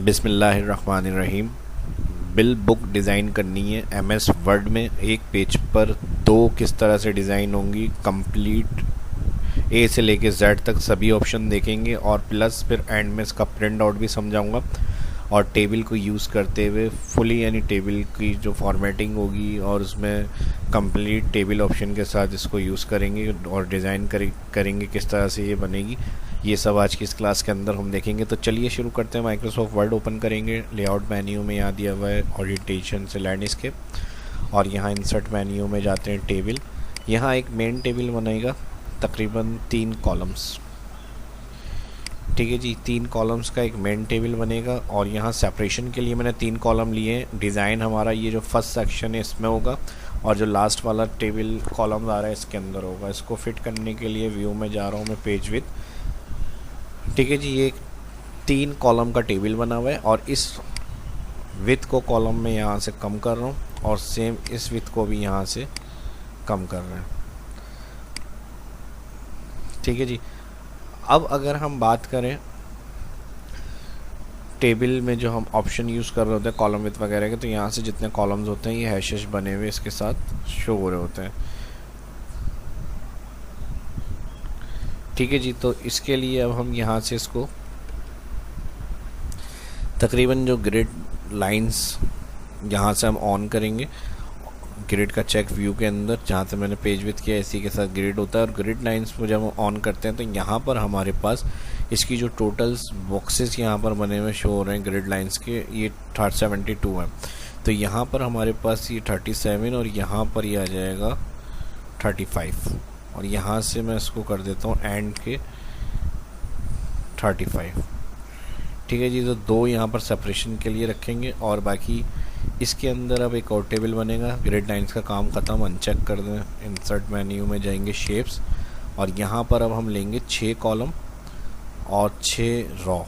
बिस्मिल्लाहिर्रहमानिर्रहीम। Bill book design करनी है एमएस वर्ड में। एक पेज पर दो किस तरह से डिज़ाइन होंगी, कंप्लीट ए से लेके जेड तक सभी ऑप्शन देखेंगे और प्लस फिर एंड में इसका प्रिंट आउट भी समझाऊंगा। और टेबल को यूज़ करते हुए फुली यानी टेबल की जो फॉर्मेटिंग होगी और उसमें कंप्लीट टेबल ऑप्शन के साथ इसको यूज़ करेंगे और डिज़ाइन करेंगे किस तरह से ये बनेगी। ये सब आज की इस क्लास के अंदर हम देखेंगे। तो चलिए शुरू करते हैं। माइक्रोसॉफ्ट वर्ड ओपन करेंगे। लेआउट मेन्यू में यहाँ दिया हुआ है ओरिएंटेशन से लैंडस्केप और यहाँ इंसर्ट मेन्यू में जाते हैं टेबल। यहाँ एक मेन टेबल बनेगा तकरीबन 3 कॉलम्स। ठीक है जी, 3 कॉलम्स का एक मेन टेबल बनेगा और यहाँ सेपरेशन के लिए मैंने 3 कॉलम लिए हैं। डिज़ाइन हमारा ये जो फर्स्ट सेक्शन है इसमें होगा और जो लास्ट वाला टेबल कॉलम आ रहा है इसके अंदर होगा। इसको फिट करने के लिए व्यू में जा रहा हूँ मैं, पेज विथ। ठीक है जी, ये 3 कॉलम का टेबल बना हुआ है और इस विथ को कॉलम में यहाँ से कम कर रहा हूँ और सेम इस विथ को भी यहाँ से कम कर रहे हैं। ठीक है जी, अब अगर हम बात करें टेबल में जो हम ऑप्शन यूज़ कर रहे होते हैं कॉलम विथ वगैरह के, तो यहाँ से जितने कॉलम्स होते हैं ये हैशेस बने हुए इसके साथ शो हो रहे होते हैं। ठीक है जी, तो इसके लिए अब हम यहाँ से इसको तकरीबन जो ग्रिड लाइंस यहाँ से हम ऑन करेंगे। ग्रिड का चेक व्यू के अंदर जहाँ से मैंने पेज विथ किया इसी के साथ ग्रिड होता है और ग्रिड लाइंस को जब हम ऑन करते हैं तो यहाँ पर हमारे पास इसकी जो टोटल्स बॉक्सेस यहाँ पर बने हुए शो हो रहे हैं ग्रिड लाइंस के, ये 72 है। तो यहाँ पर हमारे पास ये 37 और यहाँ पर ये आ जाएगा 35 और यहाँ से मैं इसको कर देता हूँ एंड के 35। ठीक है जी, तो 2 यहाँ पर सेपरेशन के लिए रखेंगे और बाकी इसके अंदर अब एक और टेबल बनेगा। ग्रिड लाइंस का काम ख़त्म, अनचेक कर दें। इंसर्ट मेन्यू में जाएंगे शेप्स और यहाँ पर अब हम लेंगे 6 कॉलम और 6 रो।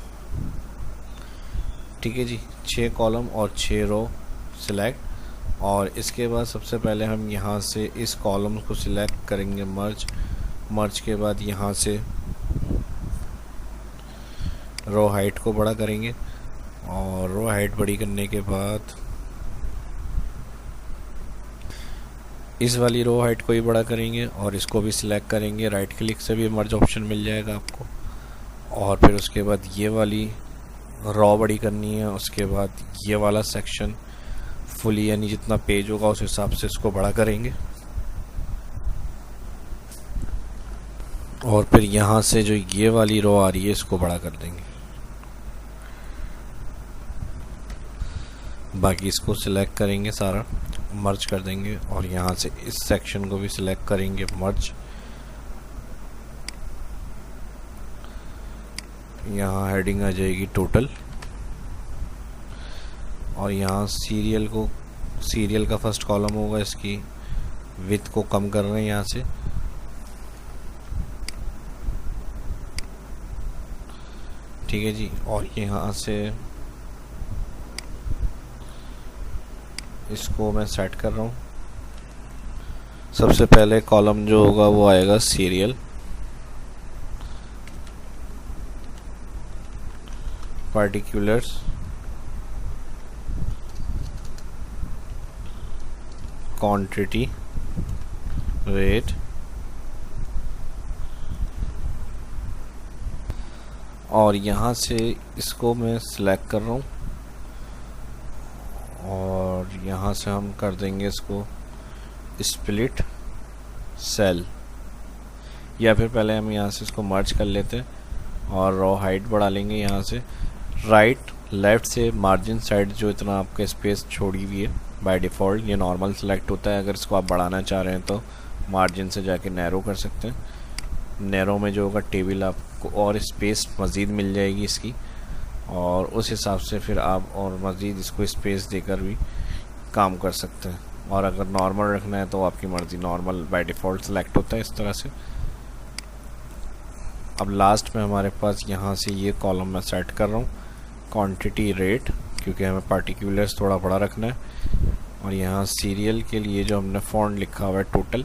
ठीक है जी, 6 कॉलम और 6 रो सिलेक्ट और इसके बाद सबसे पहले हम यहाँ से इस कॉलम को सिलेक्ट करेंगे मर्ज के बाद यहाँ से रो हाइट को बड़ा करेंगे और रो हाइट बड़ी करने के बाद इस वाली रो हाइट को ही बड़ा करेंगे और इसको भी सिलेक्ट करेंगे। राइट क्लिक से भी मर्ज ऑप्शन मिल जाएगा आपको और फिर उसके बाद ये वाली रो बड़ी करनी है। उसके बाद ये वाला सेक्शन फुली यानी जितना पेज होगा उस हिसाब से इसको बड़ा करेंगे और फिर यहाँ से जो ये वाली रो आ रही है इसको बड़ा कर देंगे। बाकी इसको सिलेक्ट करेंगे, सारा मर्ज कर देंगे और यहाँ से इस सेक्शन को भी सिलेक्ट करेंगे मर्ज। यहाँ हेडिंग आ जाएगी टोटल और यहाँ सीरियल का फर्स्ट कॉलम होगा, इसकी विथ को कम कर रहे हैं यहाँ से। ठीक है जी, और यहाँ से इसको मैं सेट कर रहा हूँ। सबसे पहले कॉलम जो होगा वो आएगा सीरियल, पार्टिकुलर्स, क्वांटिटी, रेट और यहाँ से इसको मैं सिलेक्ट कर रहा हूँ और यहाँ से हम कर देंगे इसको स्प्लिट सेल या फिर पहले हम यहाँ से इसको मर्ज कर लेते हैं और रो हाइट बढ़ा लेंगे। यहाँ से राइट लेफ़्ट से मार्जिन साइड जो इतना आपका स्पेस छोड़ी हुई है बाय डिफ़ॉल्ट ये नॉर्मल सेलेक्ट होता है। अगर इसको आप बढ़ाना चाह रहे हैं तो मार्जिन से जाके नैरो कर सकते हैं। नैरो में जो होगा टेबल आपको और स्पेस मज़ीद मिल जाएगी इसकी और उस हिसाब से फिर आप और मज़ीद इसको स्पेस देकर भी काम कर सकते हैं। और अगर नॉर्मल रखना है तो आपकी मर्ज़ी, नॉर्मल बाय डिफ़ॉल्ट सेलेक्ट होता है इस तरह से। अब लास्ट में हमारे पास यहाँ से ये कॉलम मैं सेट कर रहा हूँ क्वांटिटी रेट, क्योंकि हमें पार्टिकुलर्स थोड़ा बड़ा रखना है। और यहाँ सीरियल के लिए जो हमने फ़ॉन्ट लिखा हुआ है टोटल,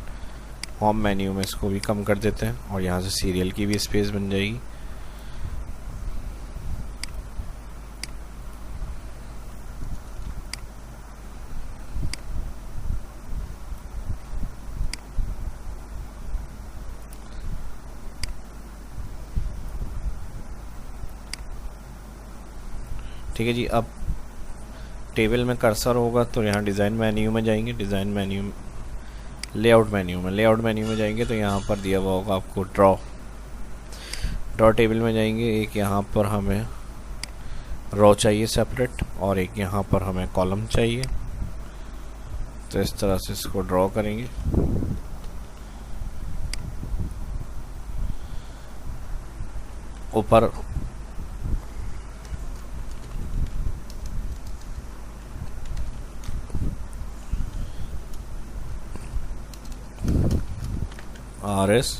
होम मेन्यू में इसको भी कम कर देते हैं और यहाँ से सीरियल की भी स्पेस बन जाएगी। ठीक है जी। अब टेबल में कर्सर होगा तो यहाँ डिज़ाइन मेन्यू में जाएंगे, डिज़ाइन मेन्यू में लेआउट मेन्यू में जाएंगे तो यहाँ पर दिया हुआ होगा आपको ड्रॉ टेबल में जाएंगे। एक यहाँ पर हमें रो चाहिए सेपरेट और एक यहाँ पर हमें कॉलम चाहिए। तो इस तरह से इसको ड्रॉ करेंगे। ऊपर RS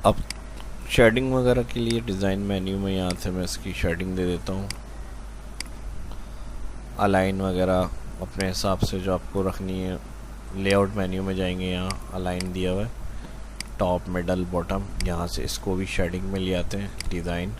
अब शेडिंग वगैरह के लिए डिज़ाइन मेन्यू में यहाँ से मैं इसकी शेडिंग दे देता हूँ। अलाइन वगैरह अपने हिसाब से जो आपको रखनी है। लेआउट मेन्यू में जाएंगे, यहाँ अलाइन दिया हुआ है टॉप मिडल बॉटम, यहाँ से इसको भी शेडिंग में ले आते हैं डिज़ाइन।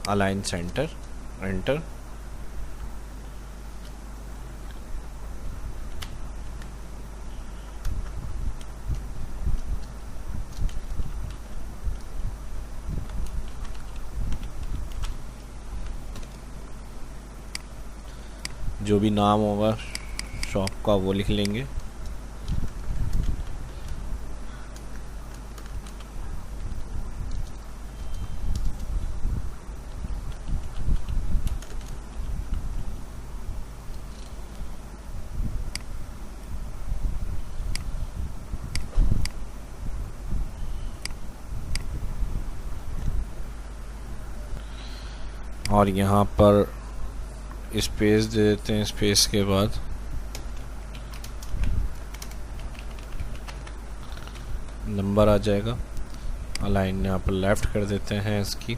Align centre, enter. जो भी नाम होगा शॉप का वो लिख लेंगे। और यहाँ पर स्पेस दे देते हैं। स्पेस के बाद नंबर आ जाएगा। अलाइन यहाँ पर लेफ़्ट कर देते हैं इसकी,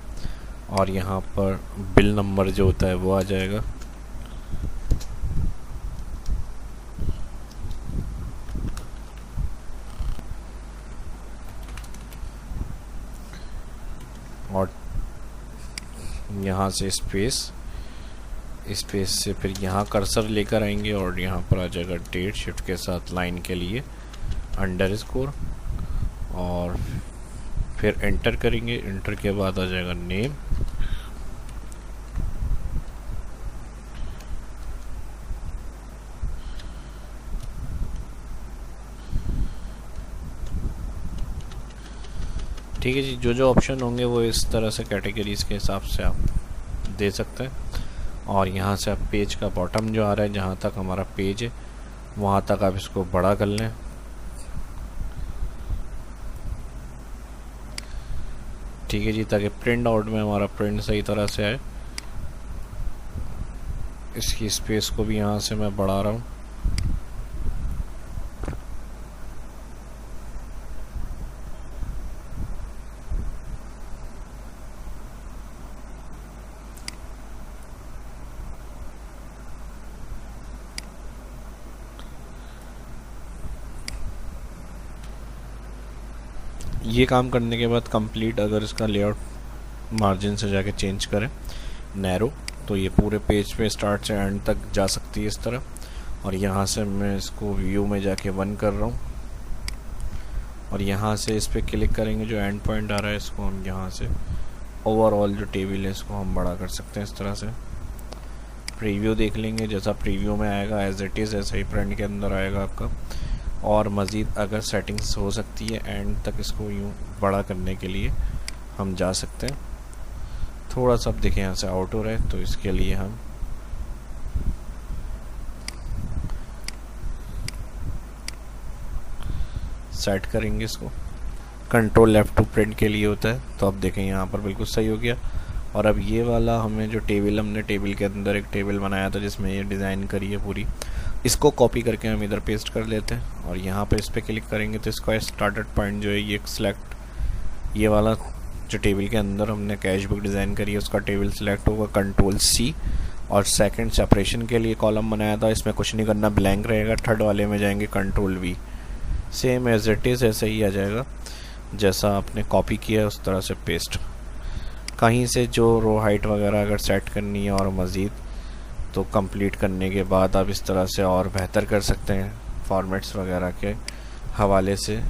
और यहाँ पर बिल नंबर जो होता है वो आ जाएगा। और यहाँ से स्पेस से फिर यहाँ कर्सर लेकर आएंगे और यहाँ पर आ जाएगा डेट, शिफ्ट के साथ लाइन के लिए अंडरस्कोर, और फिर एंटर करेंगे। एंटर के बाद आ जाएगा नेम, ठीक है जी। जो ऑप्शन होंगे वो इस तरह से कैटेगरीज के हिसाब से आप दे सकते हैं। और यहाँ से आप पेज का बॉटम जो आ रहा है, जहाँ तक हमारा पेज है वहाँ तक आप इसको बड़ा कर लें। ठीक है जी, ताकि प्रिंट आउट में हमारा प्रिंट सही तरह से आए। इसकी स्पेस को भी यहाँ से मैं बढ़ा रहा हूँ। ये काम करने के बाद कंप्लीट, अगर इसका लेआउट मार्जिन से जाके चेंज करें नैरो, तो ये पूरे पेज पे स्टार्ट से एंड तक जा सकती है इस तरह। और यहाँ से मैं इसको व्यू में जाके 1 कर रहा हूँ, और यहाँ से इस पर क्लिक करेंगे। जो एंड पॉइंट आ रहा है इसको हम यहाँ से ओवरऑल जो टेबल है इसको हम बड़ा कर सकते हैं इस तरह से। प्रीव्यू देख लेंगे, जैसा प्रीव्यू में आएगा एज इट इज़ ऐसा ही प्रिंट के अंदर आएगा आपका। और मज़ीद अगर सेटिंग्स हो सकती है एंड तक इसको यूँ बड़ा करने के लिए हम जा सकते हैं। थोड़ा सा अब देखें यहाँ से आउट हो रहा है, तो इसके लिए हम सेट करेंगे इसको। कंट्रोल F2 प्रिंट के लिए होता है। तो अब देखें यहाँ पर बिल्कुल सही हो गया। और अब ये वाला हमें जो हमने टेबल के अंदर एक टेबल बनाया था जिसमें ये डिज़ाइन करी है पूरी, इसको कॉपी करके हम इधर पेस्ट कर लेते हैं और यहाँ पे इस पर क्लिक करेंगे तो इसका स्टार्टेड पॉइंट जो है ये सिलेक्ट, ये वाला जो टेबल के अंदर हमने कैश बुक डिज़ाइन करी है उसका टेबल सिलेक्ट होगा, कंट्रोल C। और सेकंड सेपरेशन के लिए कॉलम बनाया था, इसमें कुछ नहीं करना, ब्लैंक रहेगा। थर्ड वाले में जाएंगे control V, same as it is ऐसे ही आ जाएगा जैसा आपने कॉपी किया है उस तरह से पेस्ट। कहीं से जो रो हाइट वगैरह अगर सेट करनी है और मज़ीद तो कंप्लीट करने के बाद आप इस तरह से और बेहतर कर सकते हैं फॉर्मेट्स वगैरह के हवाले से।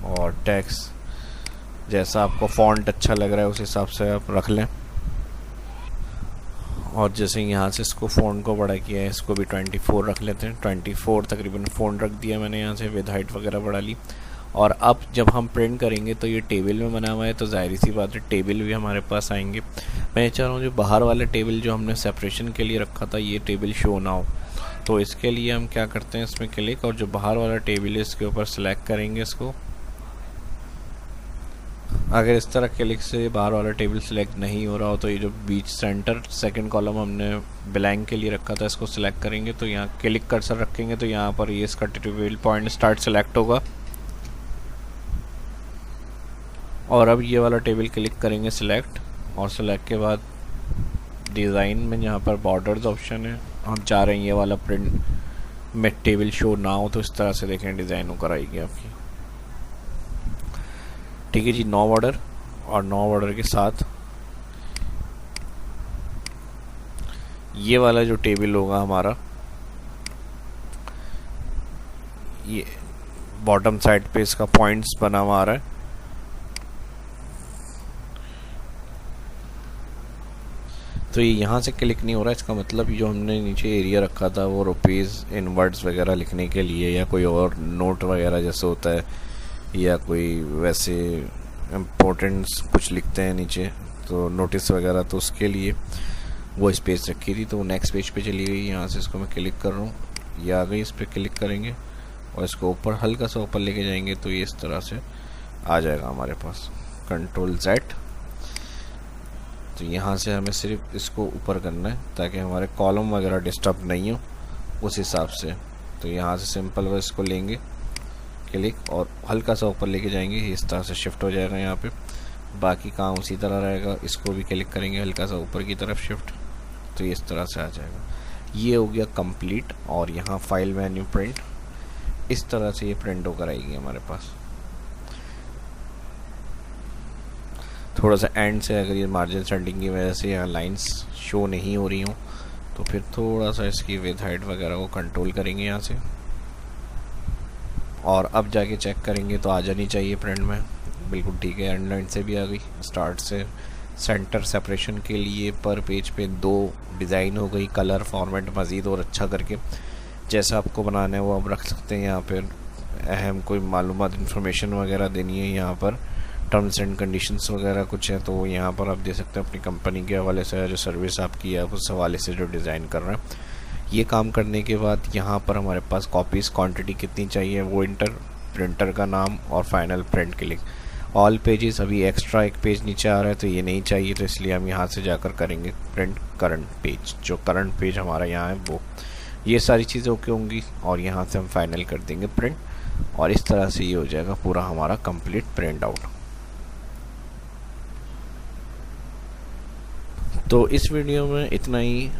और टेक्स्ट जैसा आपको फ़ॉन्ट अच्छा लग रहा है उस हिसाब से आप रख लें। और जैसे यहाँ से इसको फ़ॉन्ट को बड़ा किया है, इसको भी 24 रख लेते हैं। 24 तकरीबन फ़ॉन्ट रख दिया मैंने यहाँ से, विद हाइट वगैरह बढ़ा ली। और अब जब हम प्रिंट करेंगे तो ये टेबल में बना हुआ है तो ज़ाहिर सी बात है टेबल भी हमारे पास आएंगे। मैं चाह रहा हूँ जो बाहर वाला टेबल जो हमने सेपरेशन के लिए रखा था ये टेबल शो ना हो, तो इसके लिए हम क्या करते हैं, इसमें क्लिक और जो बाहर वाला टेबल है इसके ऊपर सेलेक्ट करेंगे इसको। अगर इस तरह क्लिक से बाहर वाला टेबल सेलेक्ट नहीं हो रहा हो तो ये जो बीच सेंटर सेकंड कॉलम हमने ब्लैंक के लिए रखा था इसको सिलेक्ट करेंगे तो यहाँ क्लिक कर्सर रखेंगे तो यहाँ पर ये इसका टेबल पॉइंट स्टार्ट सेलेक्ट होगा। और अब ये वाला टेबल क्लिक करेंगे सिलेक्ट, और सिलेक्ट के बाद डिज़ाइन में यहाँ पर बॉर्डर्स ऑप्शन है, हम चाह रहे हैं ये वाला प्रिंट में टेबल शो ना हो तो इस तरह से देखें डिज़ाइन होकर आएगी आपकी। ठीक है जी, 9 बॉर्डर और 9 बॉर्डर के साथ ये वाला जो टेबल होगा हमारा, ये बॉटम साइड पे इसका पॉइंट्स बना हुआ आ रहा है। तो ये यहाँ से क्लिक नहीं हो रहा, इसका मतलब जो हमने नीचे एरिया रखा था वो रुपीज़ इन वर्ड्स वगैरह लिखने के लिए या कोई और नोट वगैरह जैसे होता है या कोई वैसे इम्पोर्टेंट्स कुछ लिखते हैं नीचे तो नोटिस वगैरह, तो उसके लिए वो स्पेस रखी थी। तो नेक्स्ट पेज पे चली गई, यहाँ से इसको मैं क्लिक कर रहा हूँ, ये आ गई, इस पर क्लिक करेंगे और इसको ऊपर हल्का सा ऊपर लेके जाएंगे तो ये इस तरह से आ जाएगा हमारे पास। कंट्रोल Z, तो यहाँ से हमें सिर्फ इसको ऊपर करना है ताकि हमारे कॉलम वगैरह डिस्टर्ब नहीं हो उस हिसाब से। तो यहाँ से सिंपल वो इसको लेंगे क्लिक और हल्का सा ऊपर लेके जाएंगे, इस तरह से शिफ्ट हो जाएगा यहाँ पे। बाकी काम उसी तरह रहेगा, इसको भी क्लिक करेंगे हल्का सा ऊपर की तरफ शिफ्ट, तो ये इस तरह से आ जाएगा। ये हो गया कंप्लीट। और यहाँ फाइल मेन्यू प्रिंट, इस तरह से ये प्रिंट होकर आएगी हमारे पास। थोड़ा सा एंड से अगर ये मार्जिन सेटिंग की वजह से यहाँ लाइंस शो नहीं हो रही हों तो फिर थोड़ा सा इसकी विद हाइट वगैरह को कंट्रोल करेंगे यहाँ से, और अब जाके चेक करेंगे तो आ जानी चाहिए प्रिंट में, बिल्कुल ठीक है। एंड लाइन से भी आ गई, स्टार्ट से सेंटर सेपरेशन के लिए पर पेज पे 2 डिज़ाइन हो गई, कलर फॉर्मेट मज़ीद और अच्छा करके जैसा आपको बनाना है वो आप रख सकते हैं। यहाँ पर अहम कोई मालूमात इन्फॉर्मेशन वगैरह देनी है, यहाँ पर टर्म्स एंड कंडीशंस वगैरह कुछ है तो यहाँ पर आप दे सकते हैं अपनी कंपनी के हवाले से, जो सर्विस आपकी है उस हवाले से जो डिज़ाइन कर रहे हैं। ये काम करने के बाद यहाँ पर हमारे पास कॉपीज़ क्वांटिटी कितनी चाहिए वो इंटर, प्रिंटर का नाम और final print click. All pages, अभी एक्स्ट्रा एक पेज नीचे आ रहा है तो ये नहीं चाहिए, तो इसलिए हम यहाँ से जाकर करेंगे प्रिंट करंट पेज, जो करंट पेज हमारा यहाँ है वो। ये सारी चीज़ें ओके होंगी और यहाँ से हम फाइनल कर देंगे प्रिंट, और इस तरह से ये हो जाएगा पूरा हमारा कंप्लीट प्रिंट आउट। तो इस वीडियो में इतना ही।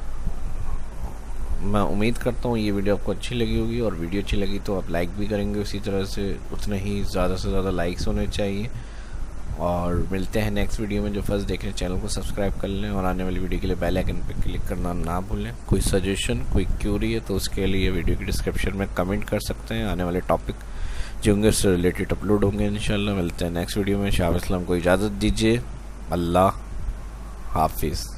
मैं उम्मीद करता हूँ ये वीडियो आपको अच्छी लगी होगी, और वीडियो अच्छी लगी तो आप लाइक भी करेंगे, उसी तरह से उतने ही ज़्यादा से ज़्यादा लाइक्स होने चाहिए। और मिलते हैं नेक्स्ट वीडियो में। जो फर्स्ट देख रहे हैं चैनल को सब्सक्राइब कर लें और आने वाली वीडियो के लिए बेल आइकन पर क्लिक करना ना भूलें। कोई सजेशन, कोई क्यूरी है तो उसके लिए वीडियो की डिस्क्रिप्शन में कमेंट कर सकते हैं। आने वाले टॉपिक जो होंगे उससे रिलेटेड अपलोड होंगे इंशाल्लाह। मिलते हैं नेक्स्ट वीडियो में। शाह इस्लाम को इजाज़त दीजिए। अल्लाह हाफिज़।